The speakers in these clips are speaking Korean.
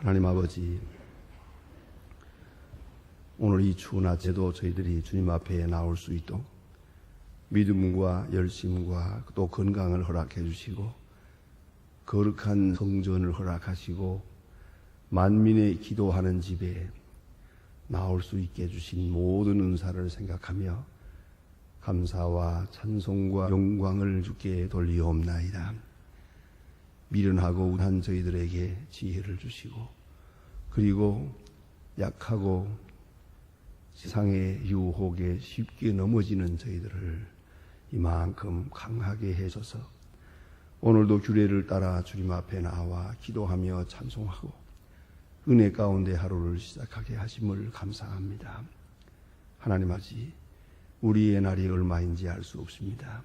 하나님 아버지, 오늘 이 추운 아침에도 저희들이 주님 앞에 나올 수 있도록 믿음과 열심과 또 건강을 허락해 주시고 거룩한 성전을 허락하시고 만민의 기도하는 집에 나올 수 있게 해주신 모든 은사를 생각하며 감사와 찬송과 영광을 주께 돌리옵나이다. 미련하고 우한 저희들에게 지혜를 주시고 그리고 약하고 세상의 유혹에 쉽게 넘어지는 저희들을 이만큼 강하게 해줘서 오늘도 규례를 따라 주님 앞에 나와 기도하며 찬송하고 은혜 가운데 하루를 시작하게 하심을 감사합니다. 하나님 아버지, 우리의 날이 얼마인지 알 수 없습니다.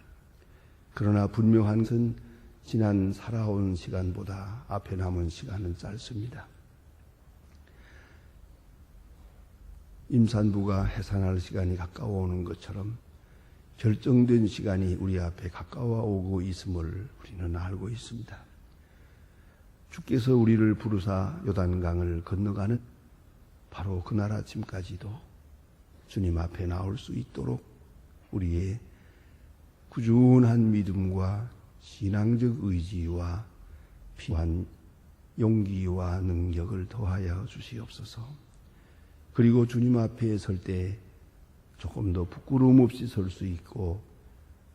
그러나 분명한 것은 지난 살아온 시간보다 앞에 남은 시간은 짧습니다. 임산부가 해산할 시간이 가까워오는 것처럼 결정된 시간이 우리 앞에 가까워오고 있음을 우리는 알고 있습니다. 주께서 우리를 부르사 요단강을 건너가는 바로 그날 아침까지도 주님 앞에 나올 수 있도록 우리의 꾸준한 믿음과 신앙적 의지와 필요한 용기와 능력을 더하여 주시옵소서. 그리고 주님 앞에 설 때 조금 더 부끄러움 없이 설 수 있고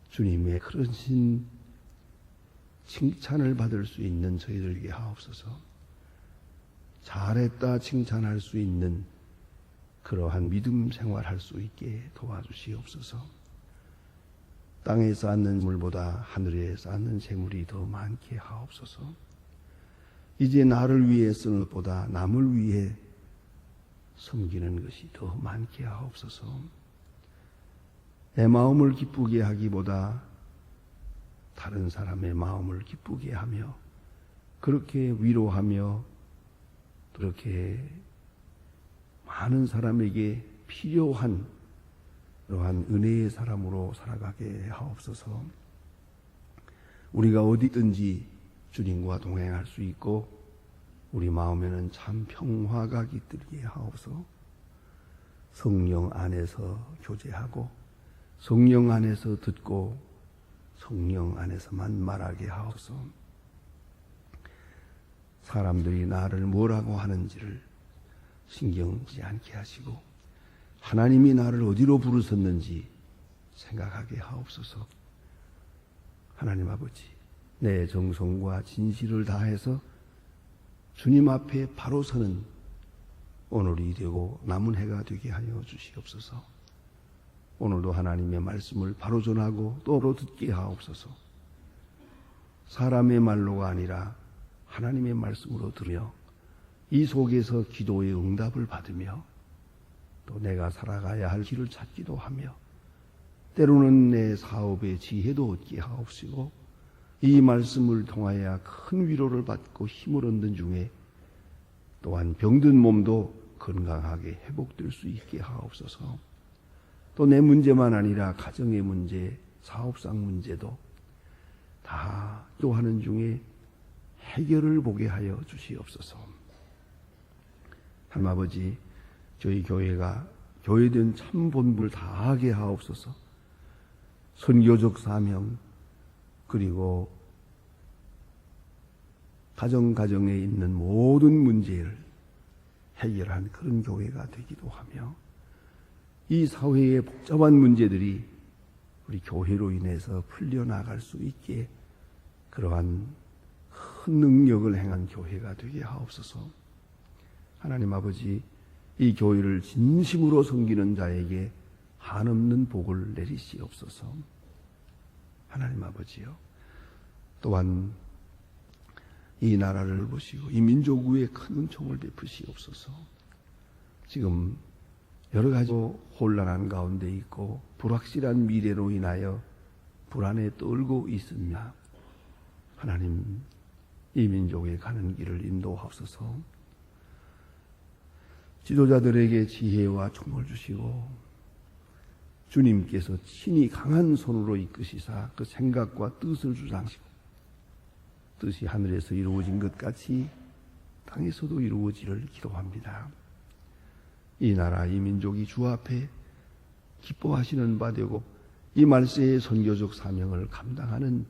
주님의 크신 칭찬을 받을 수 있는 저희들에게 하옵소서. 잘했다 칭찬할 수 있는 그러한 믿음 생활할 수 있게 도와주시옵소서. 땅에 쌓는 물보다 하늘에 쌓는 재물이 더 많게 하옵소서. 이제 나를 위해 쓰는 것보다 남을 위해 섬기는 것이 더 많게 하옵소서. 내 마음을 기쁘게 하기보다 다른 사람의 마음을 기쁘게 하며 그렇게 위로하며 그렇게 많은 사람에게 필요한 그러한 은혜의 사람으로 살아가게 하옵소서. 우리가 어디든지 주님과 동행할 수 있고 우리 마음에는 참 평화가 깃들게 하옵소서. 성령 안에서 교제하고 성령 안에서 듣고 성령 안에서만 말하게 하옵소서. 사람들이 나를 뭐라고 하는지를 신경 쓰지 않게 하시고 하나님이 나를 어디로 부르셨는지 생각하게 하옵소서. 하나님 아버지, 내 정성과 진실을 다해서 주님 앞에 바로 서는 오늘이 되고 남은 해가 되게 하여 주시옵소서. 오늘도 하나님의 말씀을 바로 전하고 또 듣게 하옵소서. 사람의 말로가 아니라 하나님의 말씀으로 들으며 이 속에서 기도의 응답을 받으며 또 내가 살아가야 할 길을 찾기도 하며 때로는 내 사업의 지혜도 얻게 하옵시고 이 말씀을 통하여 큰 위로를 받고 힘을 얻는 중에 또한 병든 몸도 건강하게 회복될 수 있게 하옵소서. 또 내 문제만 아니라 가정의 문제, 사업상 문제도 다 기도하는 중에 해결을 보게 하여 주시옵소서. 하나님 아버지, 저희 교회가 교회된 참 본분을 다하게 하옵소서. 선교적 사명 그리고 가정에 있는 모든 문제를 해결한 그런 교회가 되기도 하며 이 사회의 복잡한 문제들이 우리 교회로 인해서 풀려나갈 수 있게 그러한 큰 능력을 행한 교회가 되게 하옵소서. 하나님 아버지, 이 교회를 진심으로 섬기는 자에게 한없는 복을 내리시옵소서. 하나님 아버지요, 또한 이 나라를 보시고 이 민족 위에 큰 은총을 베푸시옵소서. 지금 여러 가지 혼란한 가운데 있고 불확실한 미래로 인하여 불안에 떨고 있습니다. 하나님, 이 민족에 가는 길을 인도하옵소서. 지도자들에게 지혜와 총을 주시고 주님께서 친히 강한 손으로 이끄시사 그 생각과 뜻을 주장하시고 뜻이 하늘에서 이루어진 것 같이 땅에서도 이루어지를 기도합니다. 이 나라, 이 민족이 주 앞에 기뻐하시는 바 되고 이 말세의 선교적 사명을 감당하는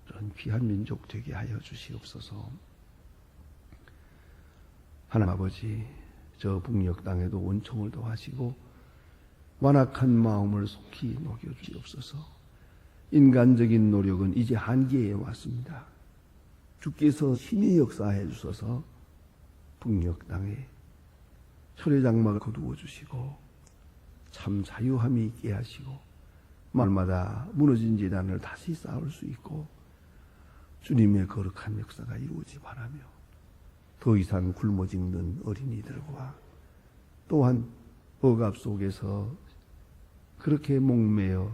그런 귀한 민족 되게 하여 주시옵소서. 하나님 아버지, 저 북녘 땅에도 원총을 더하시고 완악한 마음을 속히 녹여주시옵소서. 인간적인 노력은 이제 한계에 왔습니다. 주께서 힘의 역사해 주셔서 북녘 땅에 철의 장막을 거두어 주시고 참 자유함이 있게 하시고 말마다 무너진 재단을 다시 쌓을 수 있고 주님의 거룩한 역사가 이루어지기 바라며 더 이상 굶어 죽는 어린이들과 또한 억압 속에서 그렇게 목매어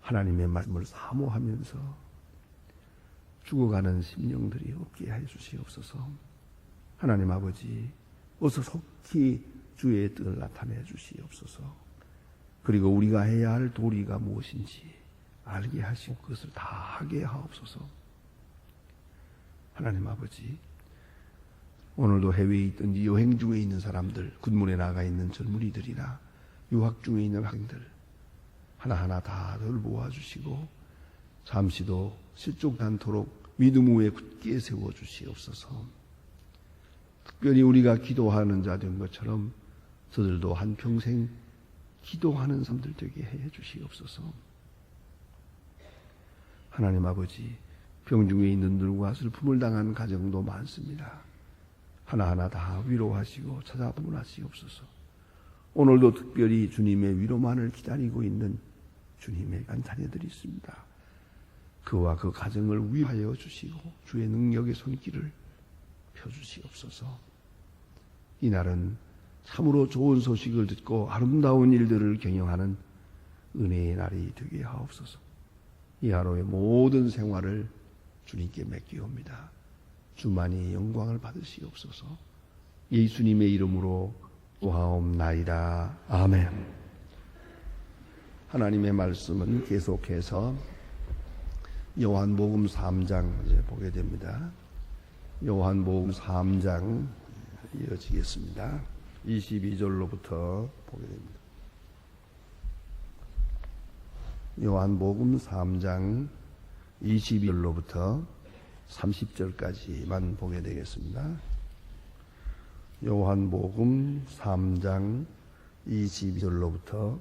하나님의 말씀을 사모하면서 죽어가는 심령들이 없게 해 주시옵소서. 하나님 아버지, 어서 속히 주의 뜻을 나타내 주시옵소서. 그리고 우리가 해야 할 도리가 무엇인지 알게 하시고 그것을 다 하게 하옵소서. 하나님 아버지, 오늘도 해외에 있든지 여행 중에 있는 사람들, 군문에 나가 있는 젊은이들이나 유학 중에 있는 학생들 하나하나 다 돌보아주시고 잠시도 실족하지 않도록 믿음 위에 굳게 세워주시옵소서. 특별히 우리가 기도하는 자 된 것처럼 저들도 한평생 기도하는 사람들 되게 해 주시옵소서. 하나님 아버지, 병중에 있는 들과 슬픔을 당한 가정도 많습니다. 하나하나 다 위로하시고 찾아보시옵소서. 오늘도 특별히 주님의 위로만을 기다리고 있는 주님의 자녀들이 있습니다. 그와 그 가정을 위하여 주시고 주의 능력의 손길을 펴주시옵소서. 이날은 참으로 좋은 소식을 듣고 아름다운 일들을 경영하는 은혜의 날이 되게 하옵소서. 이 하루의 모든 생활을 주님께 맡기옵니다. 주만이 영광을 받으시옵소서. 예수님의 이름으로 구하옵나이다. 아멘. 하나님의 말씀은 계속해서 요한복음 3장 이제 보게 됩니다. 요한복음 3장 이어지겠습니다. 22절로부터 보게 됩니다. 요한복음 3장 22절로부터 30절까지만 보게 되겠습니다. 요한복음 3장 22절로부터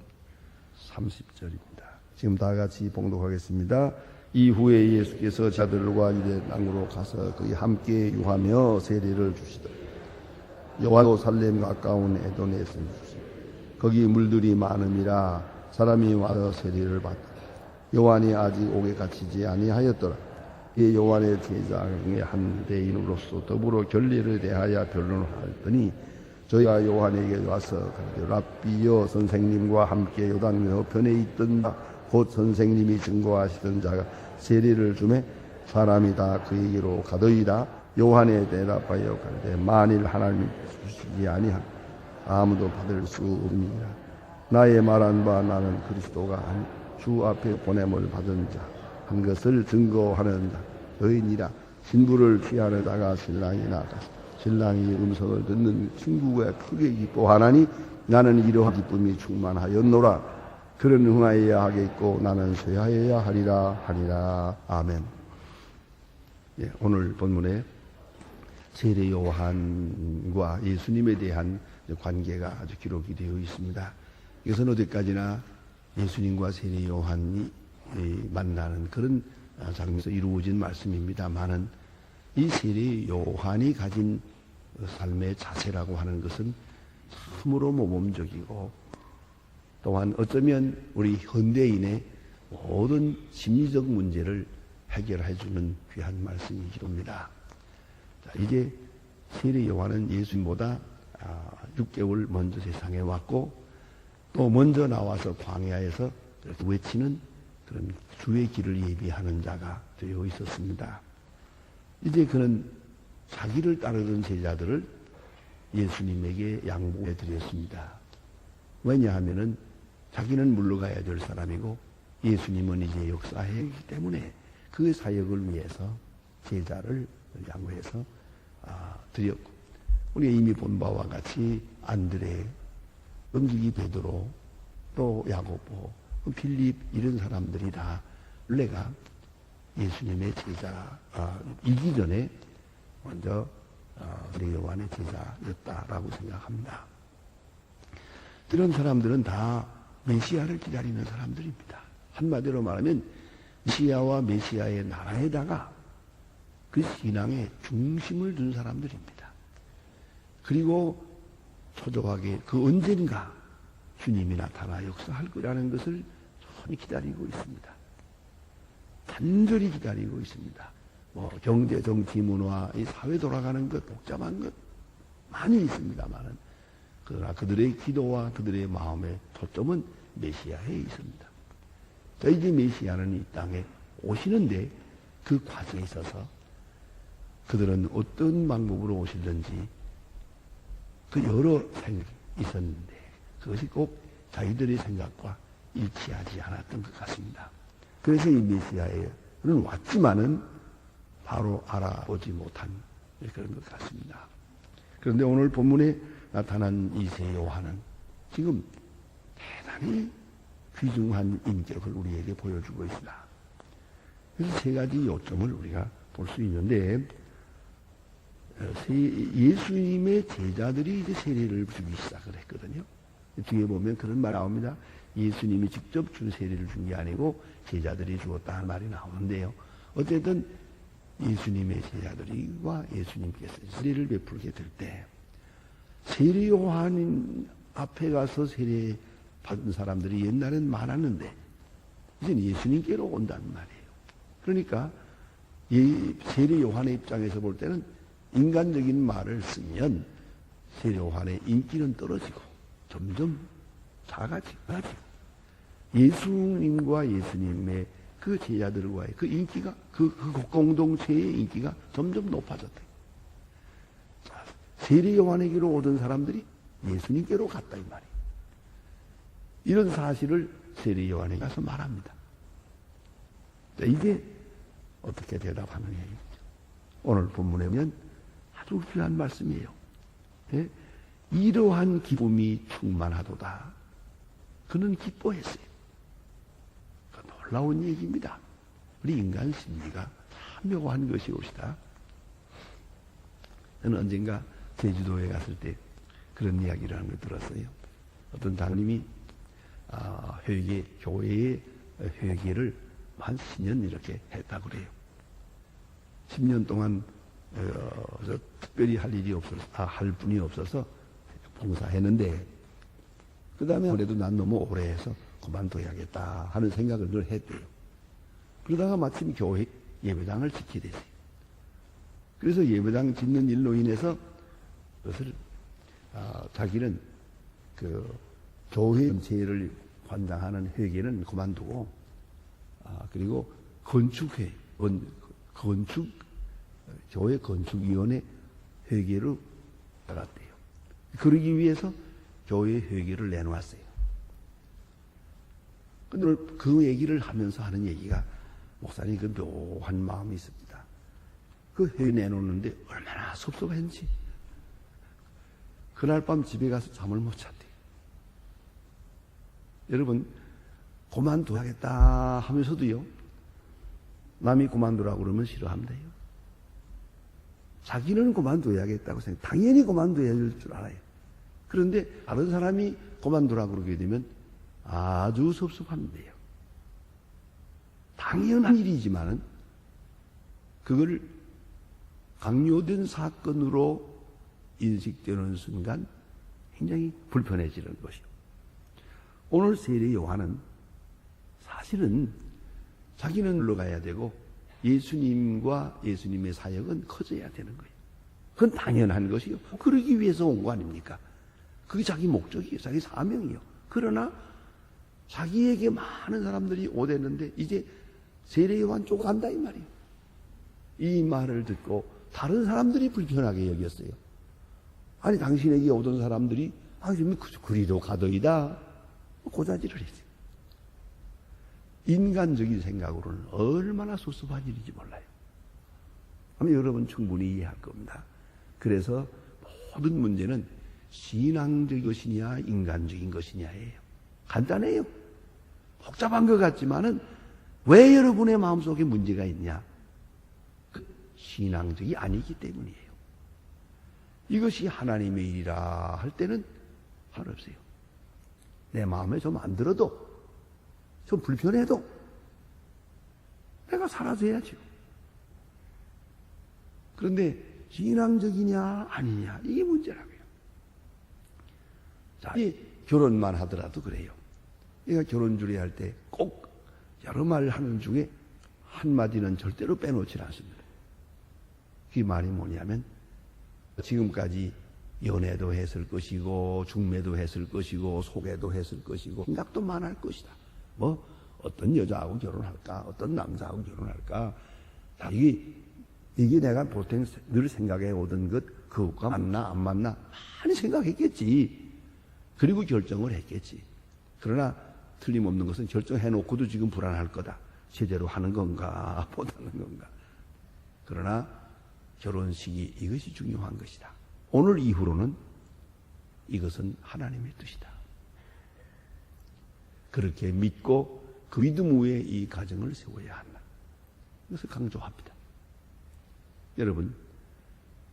30절입니다. 지금 다 같이 봉독하겠습니다. 이후에 예수께서 자들과 이제 땅으로 가서 거기 함께 유하며 세례를 주시더라. 예루살렘 가까운 에돔에 있으시더라. 거기 물들이 많음이라 사람이 와서 세례를 받더라. 요한이 아직 옥에 갇히지 아니하였더라. 이 요한의 제자 중에 한 대인으로서 더불어 결례를 대하여 변론하였더니 저희가 요한에게 와서 랍비여, 선생님과 함께 요단 여편에 있던 곧 선생님이 증거하시던 자가 세례를 주매 사람이 다 그에게로 가더이다. 요한에 대답하여 가되 만일 하나님이 주시지 아니하면 아무도 받을 수 없느니라. 나의 말한 바 나는 그리스도가 아니 주 앞에 보냄을 받은 자 한 것을 증거하는 자 여인이라. 신부를 취하는 자가 신랑이 나가 신랑이 음성을 듣는 친구가 크게 기뻐하나니 나는 이러한 기쁨이 충만하였노라. 그런 응하여야 하겠고 나는 쇠하여야 하리라. 아멘. 예, 오늘 본문에 세례 요한과 예수님에 대한 관계가 아주 기록이 되어 있습니다. 이것은 어디까지나 예수님과 세례 요한이 만나는 그런 장면에서 이루어진 말씀입니다만은 이 세례 요한이 가진 삶의 자세라고 하는 것은 참으로 모범적이고 또한 어쩌면 우리 현대인의 모든 심리적 문제를 해결해 주는 귀한 말씀이기도 합니다. 자, 이제 세례 요한은 예수님보다 6개월 먼저 세상에 왔고 또 먼저 나와서 광야에서 외치는 그런 주의 길을 예비하는 자가 되어 있었습니다. 이제 그는 자기를 따르던 제자들을 예수님에게 양보해 드렸습니다. 왜냐하면은 자기는 물러가야 될 사람이고 예수님은 이제 역사하기 때문에 그 사역을 위해서 제자를 양보해서 드렸고, 우리가 이미 본 바와 같이 안드레, 음식이 베드로, 또 야고보, 빌립 이런 사람들이 다 원래가 예수님의 제자이기 전에 먼저 요한의 제자였다라고 생각합니다. 이런 사람들은 다 메시아를 기다리는 사람들입니다. 한마디로 말하면 메시아와 메시아의 나라에다가 그 신앙의 중심을 둔 사람들입니다. 그리고 초조하게 그 언젠가 주님이 나타나 역사할 거라는 것을 손이 기다리고 있습니다. 간절히 기다리고 있습니다. 경제, 정치, 문화, 이 사회 돌아가는 것, 복잡한 것 많이 있습니다만은, 그러나 그들의 기도와 그들의 마음의 초점은 메시아에 있습니다. 이제 메시아는 이 땅에 오시는데 그 과정에 있어서 그들은 어떤 방법으로 오시든지 그 여러 생각이 있었는데 그것이 꼭 자기들의 생각과 일치하지 않았던 것 같습니다. 그래서 이 메시아에는 왔지만은 바로 알아보지 못한 그런 것 같습니다. 그런데 오늘 본문에 나타난 이 세 요한은 지금 대단히 귀중한 인격을 우리에게 보여주고 있습니다. 그래서 세 가지 요점을 우리가 볼 수 있는데, 예수님의 제자들이 이제 세례를 주기 시작을 했거든요. 뒤에 보면 그런 말 나옵니다. 예수님이 직접 준 세례를 준 게 아니고 제자들이 주었다 하는 말이 나오는데요. 어쨌든 예수님의 제자들과 예수님께서 세례를 베풀게 될 때 세례 요한 앞에 가서 세례 받은 사람들이 옛날엔 많았는데 이제는 예수님께로 온다는 말이에요. 그러니까 세례 요한의 입장에서 볼 때는 인간적인 말을 쓰면 세례 요한의 인기는 떨어지고 점점 작아지고 예수님과 예수님의 그 제자들과의 그 인기가 그 공동체의 인기가 점점 높아졌다. 세례 요한에게로 오던 사람들이 예수님께로 갔다 이 말이에요. 이런 사실을 세례 요한에 가서 말합니다. 이게 어떻게 대답하느냐. 오늘 본문에 보면 아주 중요한 말씀이에요. 예? 이러한 기쁨이 충만하도다. 그는 기뻐했어요. 놀라운 얘기입니다. 우리 인간 심리가 참 묘한 것이옵시다. 저는 언젠가 제주도에 갔을 때 그런 이야기를 하는 걸 들었어요. 어떤 장님이 교회의 회계를 한 10년 이렇게 했다고 그래요. 10년 동안 특별히 할 일이 없어서, 할 분이 없어서 봉사했는데, 그 다음에 그래도 난 너무 오래 해서 그만둬야겠다 하는 생각을 늘 했대요. 그러다가 마침 교회 예배당을 짓게 됐어요. 그래서 예배당 짓는 일로 인해서 그것을 자기는 그 교회 전체를 관장하는 회계는 그만두고 그리고 교회 건축위원회 회계로 나갔대요. 그러기 위해서 교회 회계를 내놓았어요. 근데 그 얘기를 하면서 하는 얘기가, 목사님 그 묘한 마음이 있습니다. 그 회계 내놓는데 얼마나 섭섭했는지 그날 밤 집에 가서 잠을 못 잤대요. 여러분, 그만둬야겠다 하면서도요, 남이 그만두라고 그러면 싫어합니다요. 자기는 그만둬야겠다고 생각, 당연히 그만둬야 될 줄 알아요. 그런데 다른 사람이 그만두라고 그러게 되면 아주 섭섭합니다요. 당연한 일이지만은 그걸 강요된 사건으로 인식되는 순간 굉장히 불편해지는 것이요. 오늘 세례 요한은 사실은 자기는 물러가야 되고 예수님과 예수님의 사역은 커져야 되는 거예요. 그건 당연한 것이요. 그러기 위해서 온 거 아닙니까? 그게 자기 목적이에요. 자기 사명이요. 그러나 자기에게 많은 사람들이 오댔는데 이제 세례 요한 쪽 간다 이 말이에요. 이 말을 듣고 다른 사람들이 불편하게 여겼어요. 아니 당신에게 오던 사람들이 그리도 가더이다 고자질을 했어요. 인간적인 생각으로는 얼마나 섭섭한 일인지 몰라요. 아마 여러분 충분히 이해할 겁니다. 그래서 모든 문제는 신앙적인 것이냐 인간적인 것이냐예요. 간단해요. 복잡한 것 같지만은 왜 여러분의 마음속에 문제가 있냐? 신앙적이 아니기 때문이에요. 이것이 하나님의 일이라 할 때는 상관없어요. 내 마음에 좀 안 들어도, 좀 불편해도 내가 살아줘야죠. 그런데 신앙적이냐 아니냐 이게 문제라고요. 자, 이 결혼만 하더라도 그래요. 내가 결혼 주례할 때 꼭 여러 말 하는 중에 한마디는 절대로 빼놓지 않습니다. 그게 말이 뭐냐면 지금까지 연애도 했을 것이고 중매도 했을 것이고 소개도 했을 것이고 생각도 많을 것이다. 뭐 어떤 여자하고 결혼할까? 어떤 남자하고 결혼할까? 자, 이게 내가 보통 늘 생각해 오던 것 그것과 맞나 안 맞나 많이 생각했겠지. 그리고 결정을 했겠지. 그러나 틀림없는 것은 결정해놓고도 지금 불안할 거다. 제대로 하는 건가 못하는 건가. 그러나 결혼식이 이것이 중요한 것이다. 오늘 이후로는 이것은 하나님의 뜻이다. 그렇게 믿고 그 믿음 위에 이 가정을 세워야 한다. 이것을 강조합니다. 여러분,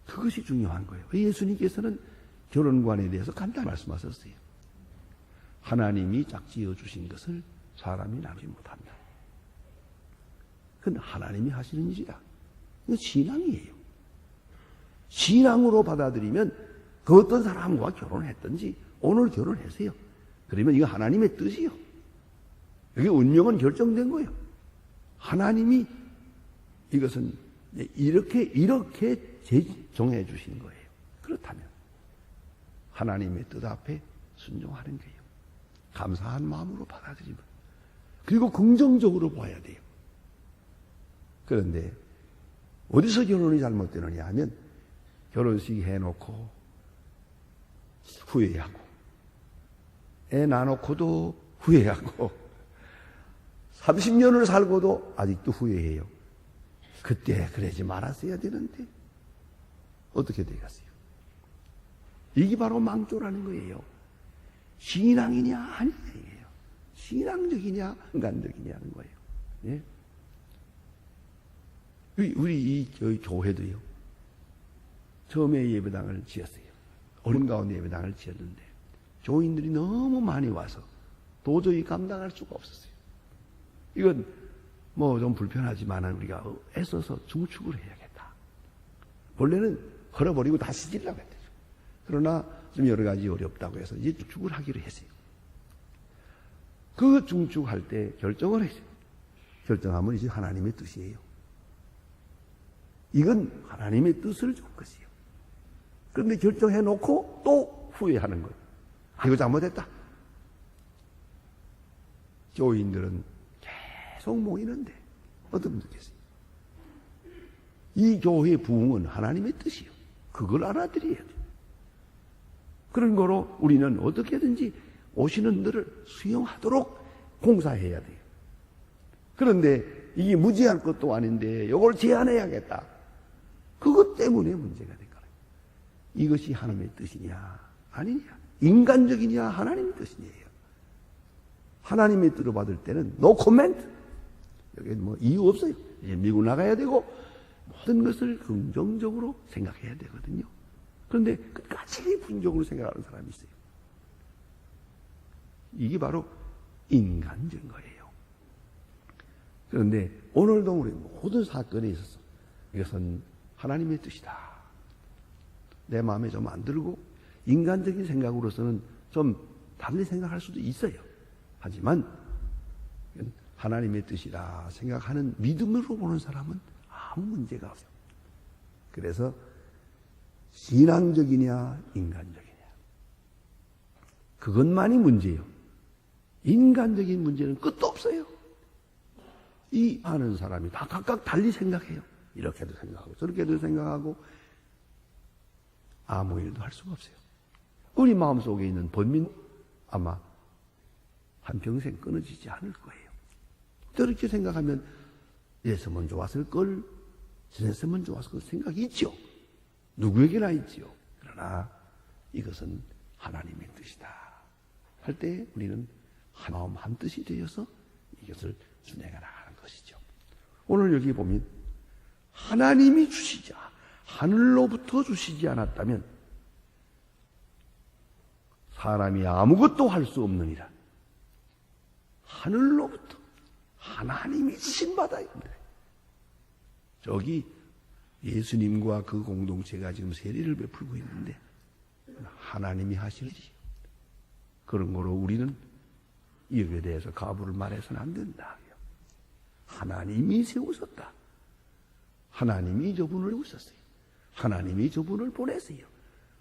그것이 중요한 거예요. 예수님께서는 결혼관에 대해서 간단히 말씀하셨어요. 하나님이 짝지어 주신 것을 사람이 나누지 못한다. 그건 하나님이 하시는 일이다. 이건 신앙이에요. 신앙으로 받아들이면 그 어떤 사람과 결혼했든지 오늘 결혼하세요. 그러면 이거 하나님의 뜻이요. 여기 운명은 결정된 거예요. 하나님이 이것은 이렇게 정해 주신 거예요. 그렇다면 하나님의 뜻 앞에 순종하는 거예요. 감사한 마음으로 받아들이면. 그리고 긍정적으로 봐야 돼요. 그런데 어디서 결혼이 잘못되느냐 하면 결혼식 해놓고 후회하고 애 낳아놓고도 후회하고 30년을 살고도 아직도 후회해요. 그때 그러지 말았어야 되는데 어떻게 되겠어요? 이게 바로 망조라는 거예요. 신앙이냐 아니냐예요. 신앙적이냐 인간적이냐는 거예요. 예? 우리 이 교회도요. 처음에 예배당을 지었어요. 어린 가운데 예배당을 지었는데 교인들이 너무 많이 와서 도저히 감당할 수가 없었어요. 이건 뭐 좀 불편하지만 우리가 애써서 중축을 해야겠다. 원래는 걸어버리고 다시 지려고 했대요. 그러나 좀 여러 가지 어렵다고 해서 이제 중축을 하기로 했어요. 그 중축할 때 결정을 했어요. 결정하면 이제 하나님의 뜻이에요. 이건 하나님의 뜻을 준 것이에요. 그런데 결정해놓고 또 후회하는 거예요. 이거 잘못했다. 교인들은 계속 모이는데 어떤 분들께서요. 이 교회의 부흥은 하나님의 뜻이에요. 그걸 알아들여야 돼요. 그런 거로 우리는 어떻게든지 오시는 들을 수용하도록 공사해야 돼요. 그런데 이게 무지할 것도 아닌데 이걸 제한해야겠다. 그것 때문에 문제가 될 거예요. 이것이 하나님의 뜻이냐 아니냐. 인간적이냐 하나님의 뜻이냐예요. 하나님의 뜻을 받을 때는 no comment. 여기 뭐 이유 없어요. 이제 미국 나가야 되고 모든 것을 긍정적으로 생각해야 되거든요. 그런데 끝까지 부정적으로 생각하는 사람이 있어요. 이게 바로 인간적인 거예요. 그런데 오늘도 우리 모든 사건에 있어서 이것은 하나님의 뜻이다. 내 마음에 좀 안 들고 인간적인 생각으로서는 좀 다르게 생각할 수도 있어요. 하지만 하나님의 뜻이라 생각하는 믿음으로 보는 사람은 아무 문제가 없어요. 그래서 신앙적이냐 인간적이냐 그것만이 문제예요. 인간적인 문제는 끝도 없어요. 이 하는 사람이 다 각각 달리 생각해요. 이렇게도 생각하고 저렇게도 생각하고 아무 일도 할 수가 없어요. 우리 마음속에 있는 번민 아마 한평생 끊어지지 않을 거예요. 저렇게 생각하면 이랬으면 좋았을 걸 저랬으면 좋았을 걸 생각이 있죠. 누구에게나 있지요. 그러나 이것은 하나님의 뜻이다 할 때 우리는 한 마음 한 뜻이 되어서 이것을 준행해 나가는 것이죠. 오늘 여기 보면 하나님이 주시자 하늘로부터 주시지 않았다면 사람이 아무것도 할 수 없느니라. 하늘로부터 하나님이 주신 바다입니다. 저기 예수님과 그 공동체가 지금 세례를 베풀고 있는데 하나님이 하시는 일이에요. 그런 거로 우리는 이에 대해서 가부를 말해서는 안 된다. 하나님이 세우셨다. 하나님이 저분을 세우셨어요. 하나님이 저분을 보냈어요.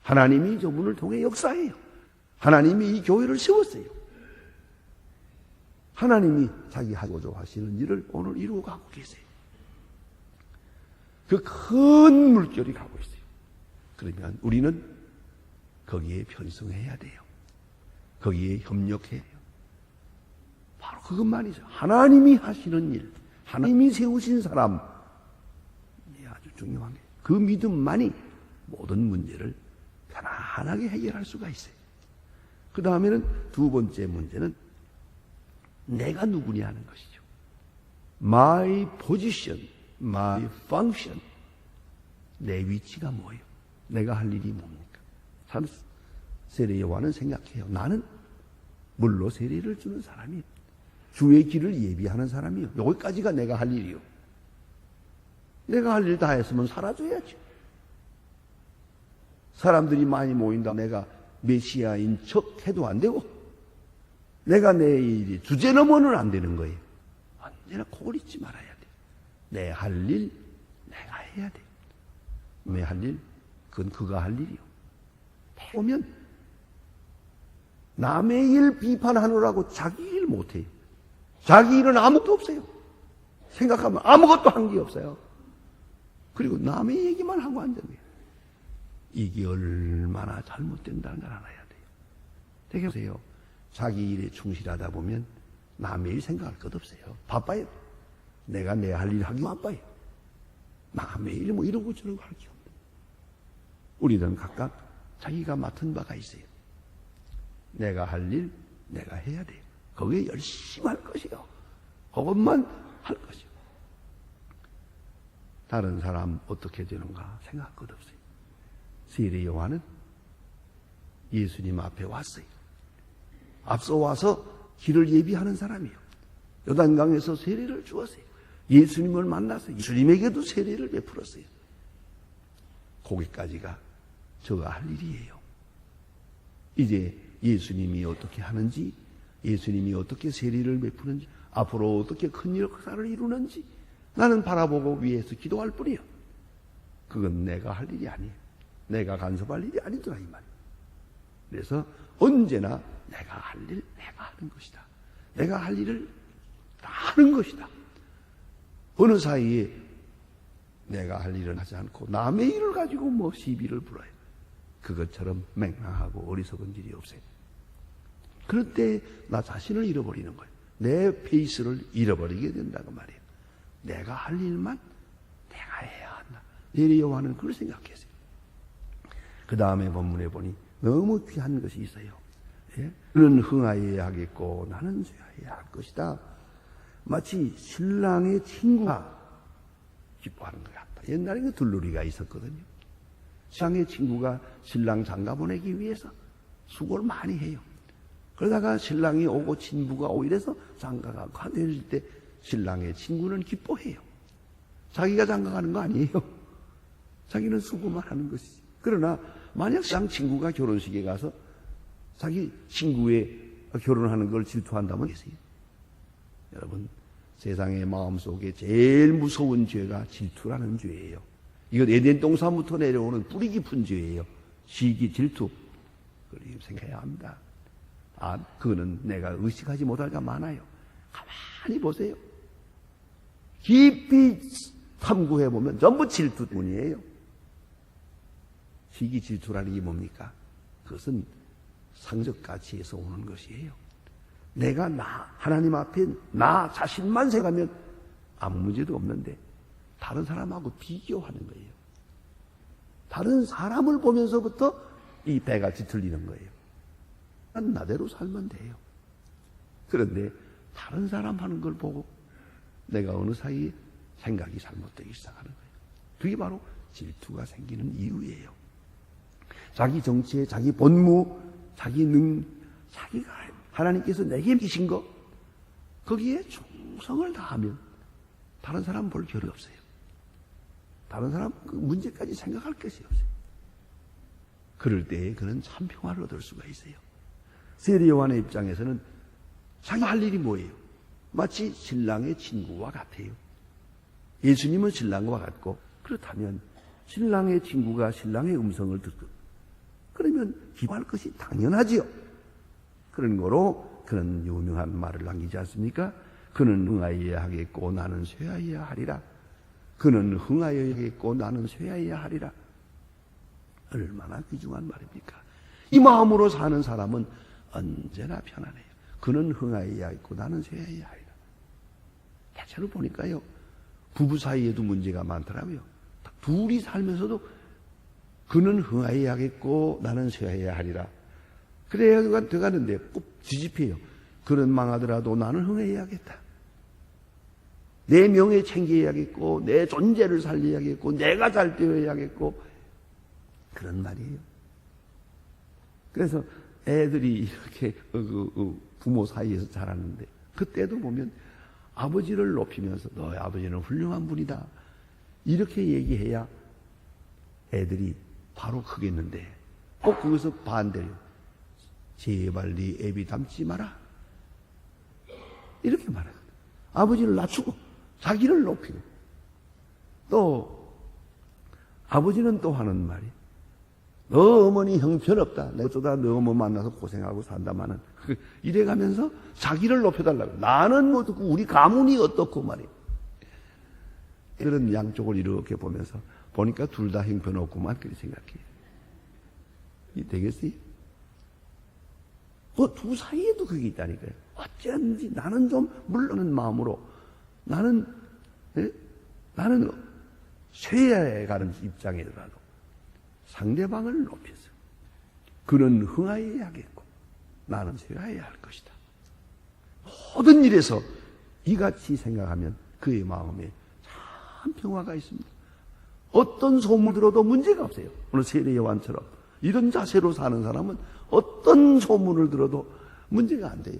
하나님이 저분을 통해 역사해요. 하나님이 이 교회를 세웠어요. 하나님이 자기 하고자 하시는 일을 오늘 이루어 가고 계세요. 그 큰 물결이 가고 있어요. 그러면 우리는 거기에 편성해야 돼요. 거기에 협력해야 돼요. 바로 그것만이죠. 하나님이 하시는 일, 하나님이 세우신 사람, 아주 중요한 게 그 믿음만이 모든 문제를 편안하게 해결할 수가 있어요. 그 다음에는 두 번째 문제는 내가 누구냐 하는 것이죠. My position, my function. 내 위치가 뭐예요? 내가 할 일이 뭡니까? 참 세례 요한은 생각해요. 나는 물로 세례를 주는 사람이에요. 주의 길을 예비하는 사람이에요. 여기까지가 내가 할 일이요. 내가 할 일 다 했으면 사라져야죠. 사람들이 많이 모인다. 내가 메시아인 척 해도 안 되고 내가 내 일이 주제 넘어는 안 되는 거예요. 언제나 고리지 말아야 돼. 내 할 일 내가 해야 돼. 내 할 일 그건 그가 할 일이요. 보면 남의 일 비판하느라고 자기 일 못해요. 자기 일은 아무것도 없어요. 생각하면 아무것도 한 게 없어요. 그리고 남의 얘기만 하고 앉는 거예요. 이게 얼마나 잘못된다는 걸 알아야 돼요. 되게 보세요. 자기 일에 충실하다 보면 남의 일 생각할 것 없어요. 바빠요. 내가 내 할 일 하기 바빠요. 남의 일 뭐 이러고 저러고 할 게 없는. 우리는 각각 자기가 맡은 바가 있어요. 내가 할 일 내가 해야 돼요. 거기에 열심히 할 것이요. 그것만 할 것이요. 다른 사람 어떻게 되는가 생각할 것 없어요. 세례 요한은 예수님 앞에 왔어요. 앞서 와서 길을 예비하는 사람이에요. 요단강에서 세례를 주었어요. 예수님을 만나서 예수님에게도 세례를 베풀었어요. 거기까지가 저가 할 일이에요. 이제 예수님이 어떻게 하는지, 예수님이 어떻게 세례를 베푸는지, 앞으로 어떻게 큰 역사를 이루는지 나는 바라보고 위에서 기도할 뿐이에요. 그건 내가 할 일이 아니에요. 내가 간섭할 일이 아니더라 이 말이에요. 그래서 언제나 내가 할 일 내가 하는 것이다. 내가 할 일을 다 하는 것이다. 어느 사이에 내가 할 일은 하지 않고 남의 일을 가지고 뭐 시비를 불어요. 그것처럼 맹랑하고 어리석은 일이 없어요. 그럴 때 나 자신을 잃어버리는 거예요. 내 페이스를 잃어버리게 된다고 말이에요. 내가 할 일만 내가 해야 한다. 세례 요한은 그걸 생각했어요. 그 다음에 본문에 보니 너무 귀한 것이 있어요. 예? 너는 흥하여야 하겠고 나는 쇠하여야 할 것이다. 마치 신랑의 친구가 기뻐하는 것 같다. 옛날에 그 들놀이가 있었거든요. 신랑의 친구가 신랑 장가 보내기 위해서 수고를 많이 해요. 그러다가 신랑이 오고 친부가 오고 이래서 장가가 가될 때 신랑의 친구는 기뻐해요. 자기가 장가가는 거 아니에요. 자기는 수고만 하는 것이지. 그러나 만약 신랑 친구가 결혼식에 가서 자기 친구의 결혼하는 걸 질투한다면 계세요. 여러분, 세상의 마음속에 제일 무서운 죄가 질투라는 죄예요. 이건 에덴 동산부터 내려오는 뿌리 깊은 죄예요. 시기, 질투. 그걸 생각해야 합니다. 그거는 내가 의식하지 못할 가 많아요. 가만히 보세요. 깊이 탐구해보면 전부 질투뿐이에요. 시기 질투라는 게 뭡니까? 그것은 상적 가치에서 오는 것이에요. 내가 하나님 앞에 나 자신만 생각하면 아무 문제도 없는데 다른 사람하고 비교하는 거예요. 다른 사람을 보면서부터 이 배가 뒤틀리는 거예요. 난 나대로 살면 돼요. 그런데 다른 사람 하는 걸 보고 내가 어느 사이에 생각이 잘못되기 시작하는 거예요. 그게 바로 질투가 생기는 이유예요. 자기 정치에 자기 본무, 자기가 하나님께서 내게 주신 것, 거기에 충성을 다하면 다른 사람 볼 겨를이 없어요. 다른 사람 그 문제까지 생각할 것이 없어요. 그럴 때에 그는 참 평화를 얻을 수가 있어요. 세례 요한의 입장에서는 자기 할 일이 뭐예요? 마치 신랑의 친구와 같아요. 예수님은 신랑과 같고, 그렇다면 신랑의 친구가 신랑의 음성을 듣고 그러면 기뻐할 것이 당연하지요. 그런 거로 그는 유명한 말을 남기지 않습니까? 그는 흥하여야 하겠고 나는 쇠하여야 하리라. 그는 흥하여야 하겠고 나는 쇠하여야 하리라. 얼마나 귀중한 말입니까? 이 마음으로 사는 사람은 언제나 편안해요. 그는 흥하여야 하겠고 나는 쇠하여야 하리라. 대체로 보니까요, 부부 사이에도 문제가 많더라고요. 둘이 살면서도 그는 흥하여야 하겠고 나는 쇠하여야 하리라. 그래야 돼가는데 꼭 뒤집혀요. 그는 망하더라도 나는 흥해야겠다. 내 명예 챙겨야겠고 내 존재를 살려야겠고 내가 잘 되어야겠고 그런 말이에요. 그래서 애들이 이렇게 부모 사이에서 자라는데 그때도 보면 아버지를 높이면서 너의 아버지는 훌륭한 분이다 이렇게 얘기해야 애들이 바로 크겠는데 꼭 거기서 반대로 제발 네 애비 닮지 마라 이렇게 말해요. 아버지를 낮추고 자기를 높이고 또 아버지는 또 하는 말이 너 어머니 형편없다. 내가 어쩌다 너 어머 만나서 고생하고 산다마는 이래가면서 자기를 높여달라고. 나는 뭐 듣고 우리 가문이 어떻고 말이에요. 그런 양쪽을 이렇게 보면서 보니까 둘 다 형편없구만 그렇게 생각해요. 이 되겠어요? 그 두 사이에도 그게 있다니까요. 어쩐지 나는 좀 물러는 마음으로 나는 쇠야에 가는 입장이더라도 상대방을 높여서 그는 흥하여야 하겠고 나는 쇠하여야 할 것이다. 모든 일에서 이같이 생각하면 그의 마음에 참 평화가 있습니다. 어떤 소문 들어도 문제가 없어요. 오늘 세례 요한처럼 이런 자세로 사는 사람은 어떤 소문을 들어도 문제가 안 돼요.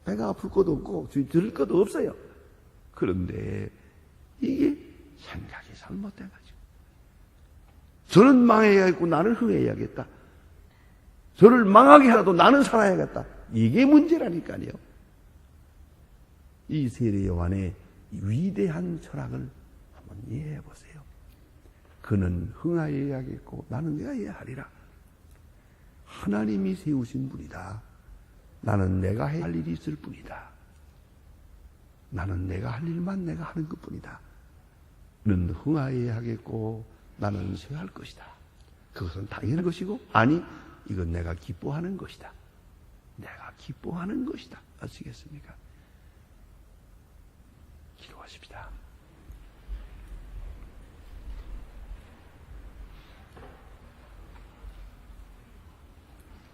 배가 아플 것도 없고 들을 것도 없어요. 그런데 이게 생각이 잘못돼가지고 저는 망해야겠고 나는 흥해야겠다. 저를 망하게 하라도 나는 살아야겠다. 이게 문제라니까요. 이 세례 요한의 위대한 철학을 한번 이해해 보세요. 그는 흥하여야겠고 나는 내가 하리라. 하나님이 세우신 분이다. 나는 내가 해야 할 일이 있을 뿐이다. 나는 내가 할 일만 내가 하는 것뿐이다. 너는 흥하여야 하겠고 나는 쇠할 것이다. 그것은 당연한 것이고 아니 이건 내가 기뻐하는 것이다. 내가 기뻐하는 것이다. 아시겠습니까? 기도하십시다.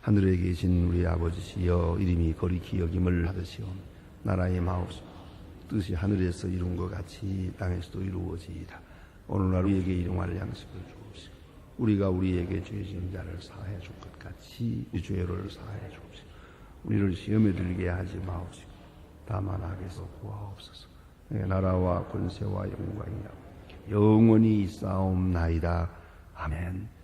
하늘에 계신 우리 아버지시여 이름이 거룩히 여김을 하듯이요 나라의 마옵소서 뜻이 하늘에서 이룬 것 같이 땅에서도 이루어지이다. 오늘날 우리에게 일용할 양식을 주옵시고 우리가 우리에게 죄 지은 자를 사하여 줄 것 같이 이 죄를 사하여 주옵시고 우리를 시험에 들게 하지 마옵시고 다만 악에서 구하옵소서. 나라와 권세와 영광이야 영원히 있사옵나이다. 아멘.